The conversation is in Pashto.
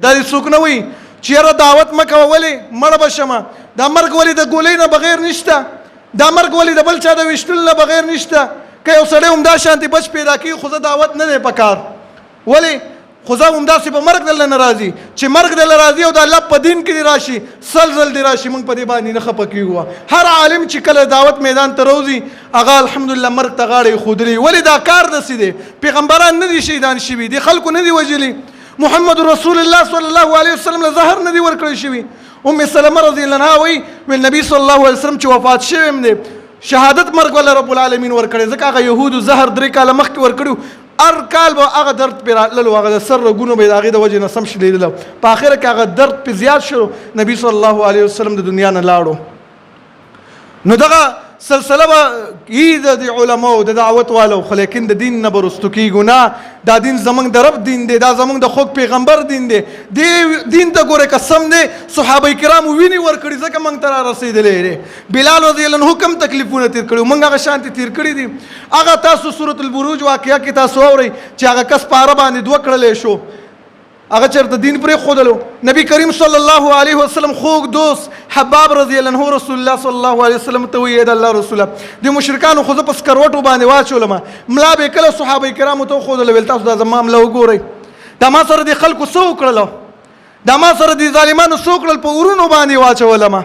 دا دې څوک نه وایي چې یاره دعوت مه کوه ولې مړه به شمه دا مرګ ولې د ګولۍ نه بغیر نشته دا مرګ ولې د بل چا د ویشتلو نه بغیر نشته که یو سړی همدا شانتې بچ پیدا کړي خو زه دعوت نه دی په کار ولې خو زه همداسې په مرګ دله نه راځي چې مرګ دله راځي او د الله په دین کې دې راشي سل ځل دې راشي موږ په دې باندې نه خفه کېږو هر عالم چې کله دعوت میدان ته روځي هغه الحمدلله مرګ ته غاړه ایښودلې ولې دا کار داسې دی پیغمبران نه دي شهیدان شوي دي خلکو نه دي وژلي محمد رسول الله صلی الله علیه وسلم له زهر نه دي ورکړی شوي ام سلمه رضی الله عنها وایي نبی صلی الله علیه وسلم چې وفات شوی هم دی شهادت مرګ ولا رب العالمین ورکړی ځکه هغه یهودو زهر 3 کاله مخکې ورکړي هر کال به هغه درد پرې راتللو هغه د سر رګونو به د هغې د وجې نه سم شلېدله په آخره کې هغه درد پرې زیات شو نبي صلی الله علیه وسلم د دنیا نه لاړو نو دغه سلسله به یي د علماو د دعوت والو خو لیکن د دین نه به رستو کېږو نه دا دین زموږ د رب دین دی دا زموږ د خوږ پیغمبر دین دی دې دین ته ګوره قسم دی صحابه کرامو وینې ورکړي ځکه موږ ته را رسېدلی دی بلال رضی الله عنه کوم تکلیفونه تېر کړي موږ هغه شانتې تېر کړي دي هغه تاسو سورة البروج واقعه کې تاسو اورئ چې هغه کس په عره باندې دوه کړلی شو هغه چېرته دین پرېښودلو نبی کریم صلی الله علیه وسلم خوږ دوست حباب رضی الله عنه رسول الله صلی الله علیه وسلم ته وایي د الله رسوله د مشرکانو خو زه په سکروټو باندې واچولم ملا به کله صحابه کرامو ته وښودله ویل تاسو دا زما ملا وګورئ دا ما سره د خلکو څه وکړله دا ما سره د ظالمانو څه وکړل په ورونو باندې واچولم